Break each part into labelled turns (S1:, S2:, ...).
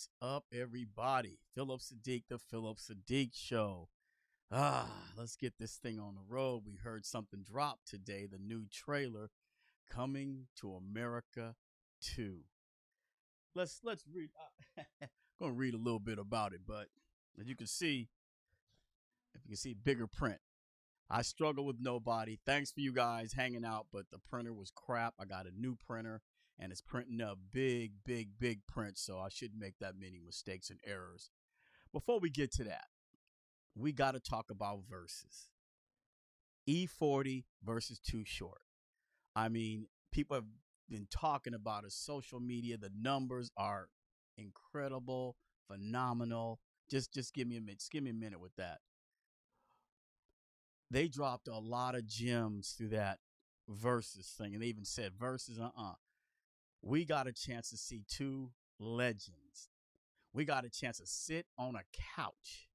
S1: What's up, everybody? Philip Sadiq, the Philip Sadiq Show. Let's get this thing on the road. We heard something drop today, the new trailer, Coming to America 2. Let's read. Gonna read a little bit about it, but as you can see, if you can see bigger print. I struggle with nobody. Thanks for you guys hanging out, but the printer was crap. I got a new printer and it's printing up big print, so I shouldn't make that many mistakes and errors. Before we get to that, we got to talk about verses. E-40 versus Too Short. I mean, people have been talking about it, social media. The numbers are incredible, phenomenal. Just give me a minute. Just give me a minute with that. They dropped a lot of gems through that verses thing, and they even said verses. We got a chance to see two legends. We got a chance to sit on a couch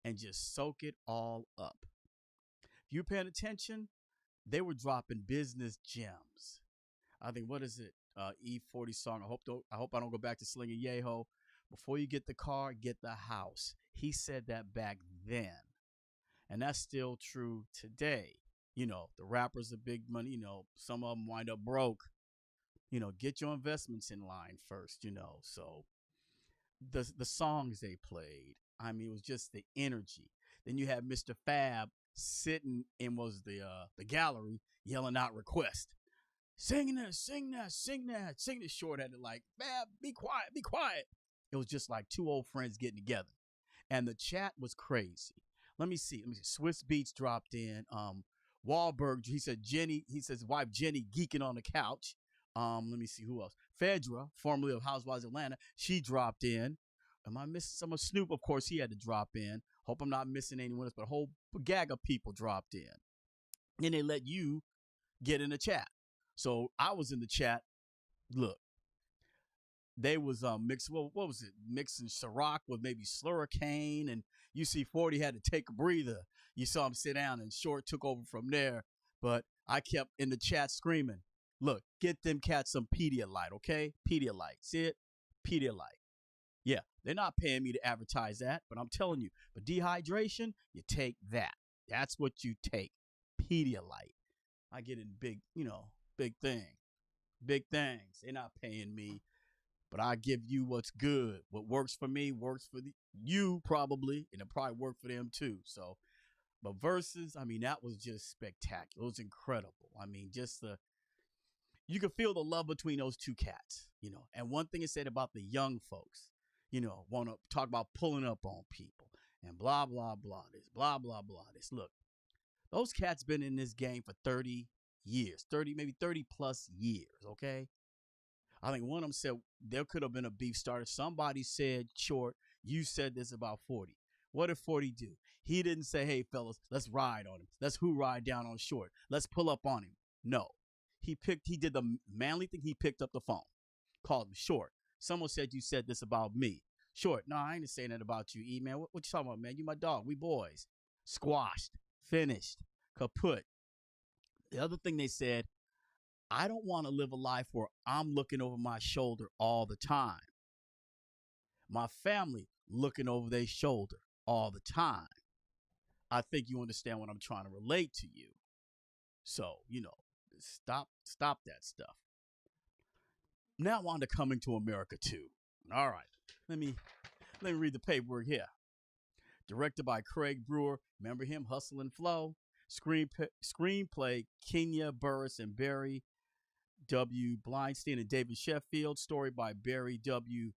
S1: and just soak it all up. If you're paying attention, they were dropping business gems. I think, what is it? E-40 song. I hope I don't go back to slinging Yeho. Before you get the car, get the house. He said that back then. And that's still true today. You know, the rappers are big money. You know, some of them wind up broke. You know, get your investments in line first, you know. So the songs they played, I mean, it was just the energy. Then you had Mr. Fab sitting in the gallery yelling out request. Sing that, sing that, sing that, sing this. Short had it like, Fab, be quiet, be quiet. It was just like two old friends getting together. And the chat was crazy. Let me see. Swiss Beats dropped in. Wahlberg, he said his wife Jenny geeking on the couch. Let me see who else. Phaedra, formerly of Housewives of Atlanta, she dropped in. Am I missing some of Snoop? Of course, he had to drop in. Hope I'm not missing anyone else, but a whole gag of people dropped in. Then they let you get in the chat. So I was in the chat. Look, they was mixing, what was it? Mixing Ciroc with maybe Slurricane, and you see 40 had to take a breather. You saw him sit down, and Short took over from there. But I kept in the chat screaming, look, get them cats some Pedialyte, okay? Pedialyte. See it? Pedialyte. Yeah, they're not paying me to advertise that, but I'm telling you, for dehydration, you take that. That's what you take. Pedialyte. I get in big thing. Big things. They're not paying me. But I give you what's good. What works for me works for you probably, and it probably worked for them too. So, but versus, I mean, that was just spectacular. It was incredible. I mean, you could feel the love between those two cats, you know. And one thing it said about the young folks, you know, want to talk about pulling up on people and blah, blah, blah, this, blah, blah, blah, this. Look, those cats been in this game for 30 years, maybe 30 plus years, okay? I think one of them said there could have been a beef starter. Somebody said, Short, you said this about 40. What did 40 do? He didn't say, hey, fellas, let's ride on him. Let's ride down on Short. Let's pull up on him. No. He did the manly thing. He picked up the phone, called him. Short, someone said you said this about me. Short, no, I ain't saying that about you, E, man. What you talking about, man? You my dog. We boys. Squashed. Finished. Kaput. The other thing they said, I don't want to live a life where I'm looking over my shoulder all the time. My family looking over their shoulder all the time. I think you understand what I'm trying to relate to you. So, you know, stop that stuff. Now on to Coming to America 2. All right. Let me read the paperwork here. Directed by Craig Brewer. Remember him? Hustle and Flow. Screenplay, Kenya Barris and Barry W. Blaustein and David Sheffield. Story by Barry W.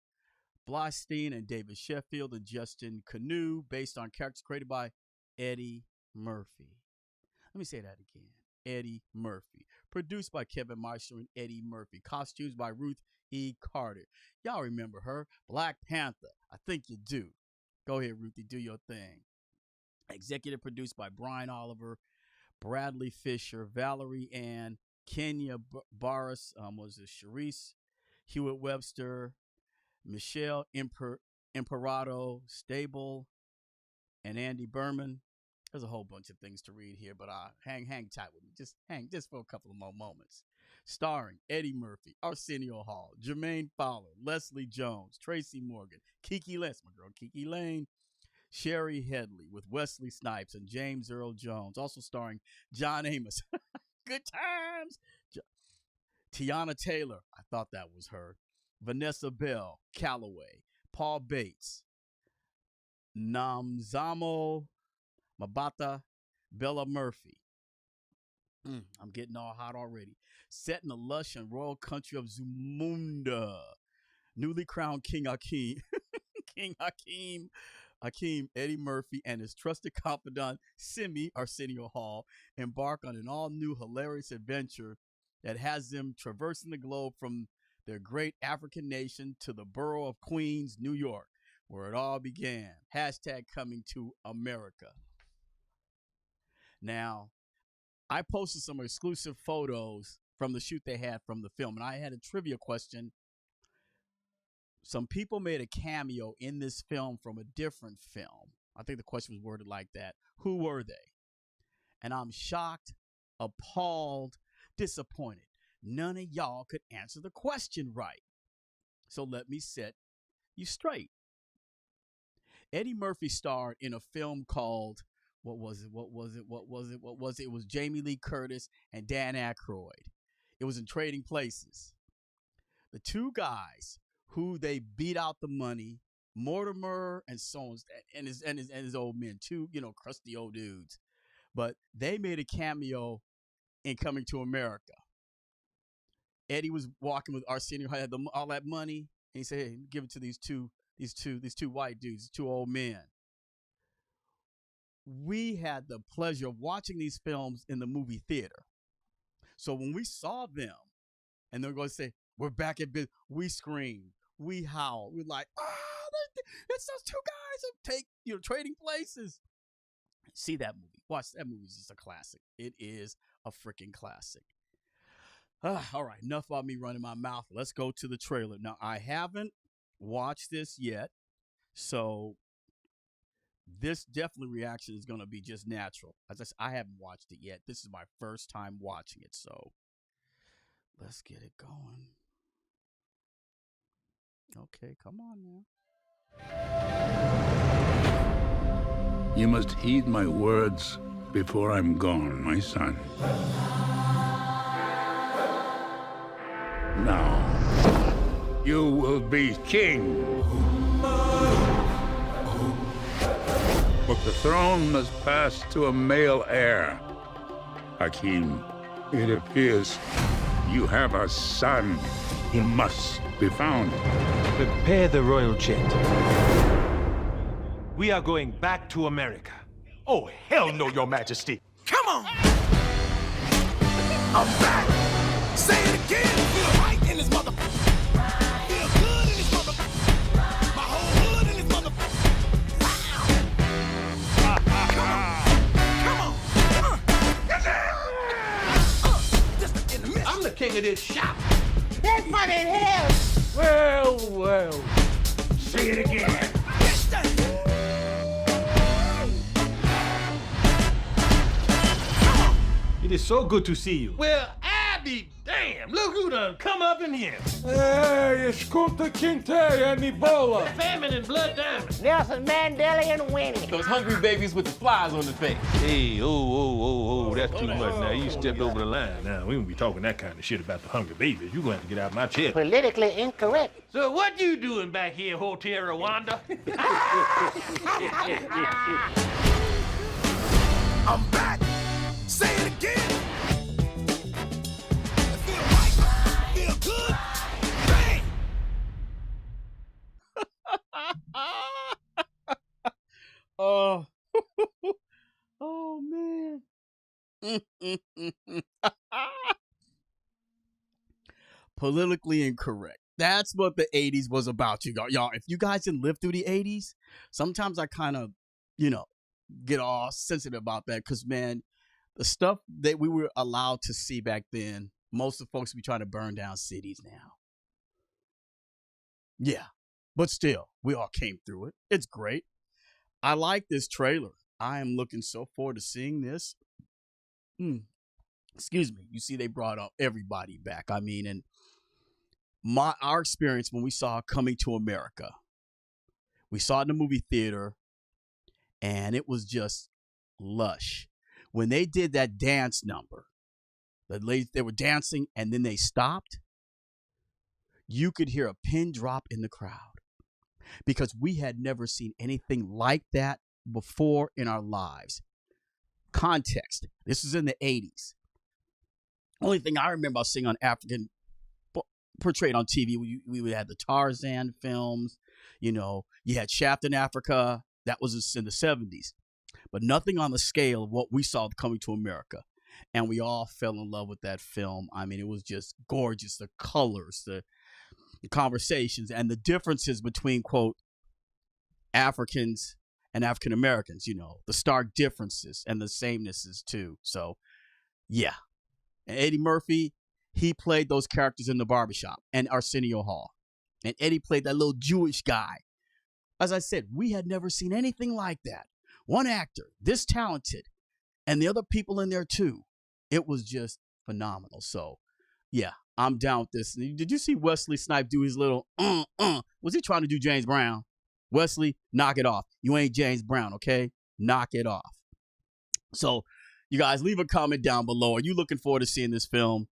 S1: Blaustein and David Sheffield and Justin Kanew. Based on characters created by Eddie Murphy. Let me say that again. Eddie Murphy. Produced by Kevin Misher and Eddie Murphy. Costumes by Ruth E. Carter. Y'all remember her. Black Panther. I think you do. Go ahead, Ruthie. Do your thing. Executive produced by Brian Oliver, Bradley Fischer, Valerii Ann, Kenya Barris, was it Charisse, Hewitt-Webster, Michele, Imperato, Stabile, and Andy Berman. There's a whole bunch of things to read here, but hang tight with me. Just for a couple of more moments. starring Eddie Murphy, Arsenio Hall, Jermaine Fowler, Leslie Jones, Tracy Morgan, KiKi Layne, my girl KiKi Layne, Shari Headley with Wesley Snipes and James Earl Jones, also starring John Amos. Good times. Teyana Taylor, I thought that was her. Vanessa Bell, Calloway, Paul Bates, Namzamo Mabata, Bella Murphy. I'm getting all hot already. Set in the lush and royal country of Zamunda. Newly crowned King Akeem, King Akeem, Eddie Murphy, and his trusted confidant, Simi Arsenio Hall, embark on an all-new hilarious adventure that has them traversing the globe from their great African nation to the borough of Queens, New York, where it all began. Hashtag coming to America. Now, I posted some exclusive photos from the shoot they had from the film, and I had a trivia question. Some people made a cameo in this film from a different film. I think the question was worded like that. Who were they? And I'm shocked, appalled, disappointed. None of y'all could answer the question right. So let me set you straight. Eddie Murphy starred in a film called, what was it? It was Jamie Lee Curtis and Dan Aykroyd. It was in Trading Places. The two guys who they beat out the money, Mortimer and so on, and his old men, two, crusty old dudes. But they made a cameo in Coming to America. Eddie was walking with Arsenio, had all that money, and he said, "Hey, give it to these two white dudes, these two old men." We had the pleasure of watching these films in the movie theater. So when we saw them, and they're going to say, "We're back at business," we screamed, we howled, we're like, "Oh, it's those two guys who take, Trading Places." See that movie. Watch that movie. It's just a classic. It is a freaking classic. All right, enough about me running my mouth. Let's go to the trailer. Now, I haven't watched this yet, so this definitely reaction is going to be just natural. I haven't watched it yet. This is my first time watching it, so let's get it going. Okay, come on now.
S2: You must heed my words before I'm gone, my son. Now, you will be king. But the throne must pass to a male heir. Akeem, it appears you have a son. He must be found.
S3: Prepare the royal jet. We are going back to America.
S4: Oh, hell no, Your Majesty.
S5: Come on! I'm back! Say it again! Feel right in this mother... Feel good in this mother... My whole hood in this mother... Come on!
S3: I'm the king of this shop.
S6: That's funny in hell!
S3: Well.
S2: Say it again.
S3: It is so good to see you. Well, I be damn. Look who done come up in here.
S7: Hey, it's Kunta Kinte and Ebola.
S3: Famine and blood diamond.
S6: Nelson Mandela and Winnie.
S8: Those hungry babies with the flies on the face.
S3: Hey, oh, that's too much now. You stepped over the line. Now, we won't be talking that kind of shit about the hungry babies. You're going to have to get out of my chair.
S6: Politically incorrect.
S3: So what you doing back here, Hotel Rwanda?
S5: I'm back! Say it again! Feel right, feel good, bang!
S1: Oh, oh man. Politically incorrect. That's what the 80s was about, y'all. If you guys didn't live through the 80s, sometimes I kind of, get all sensitive about that because, man, the stuff that we were allowed to see back then, most of the folks be trying to burn down cities now. Yeah, but still, we all came through it. It's great. I like this trailer. I am looking so forward to seeing this. excuse me, you see they brought up everybody back. I mean, and our experience when we saw Coming to America, we saw it in the movie theater, and it was just lush. When they did that dance number, the ladies, they were dancing and then they stopped, you could hear a pin drop in the crowd because we had never seen anything like that before in our lives. Context, this is in the 80s. Only thing I remember seeing on African portrayed on TV, we had the Tarzan films, you had Shaft in Africa, that was in the 70s. But nothing on the scale of what we saw Coming to America. And we all fell in love with that film. I mean, it was just gorgeous. The colors, the conversations, and the differences between, quote, Africans and African Americans, the stark differences and the samenesses too. So, yeah. And Eddie Murphy, he played those characters in The Barbershop and Arsenio Hall. And Eddie played that little Jewish guy. As I said, we had never seen anything like that. One actor, this talented, and the other people in there too. It was just phenomenal. So, yeah, I'm down with this. Did you see Wesley Snipes do his little Was he trying to do James Brown? Wesley, knock it off. You ain't James Brown, okay? Knock it off. So, you guys, leave a comment down below. Are you looking forward to seeing this film?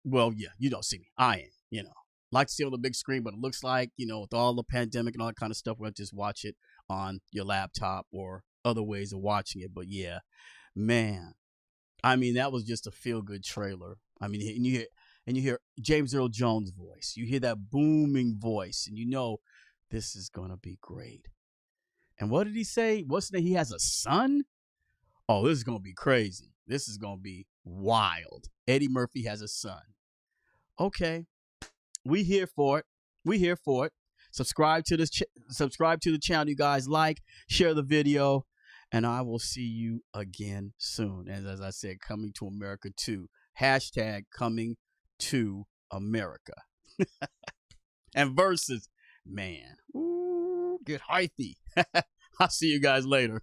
S1: Well, yeah, you don't see me. I am, Like to see it on the big screen, but it looks like, with all the pandemic and all that kind of stuff, we'll just watch it on your laptop or other ways of watching it. But yeah, man, I mean, that was just a feel-good trailer. I mean, and you hear James Earl Jones' voice. You hear that booming voice, and this is going to be great. And what did he say? Wasn't it he has a son? Oh, this is going to be crazy. This is going to be wild. Eddie Murphy has a son. Okay. We here for it. We here for it. Subscribe to the channel, you guys. Like, share the video, and I will see you again soon. And as I said, Coming to America 2. Hashtag Coming to America. And versus, man, ooh, get hypey. I'll see you guys later.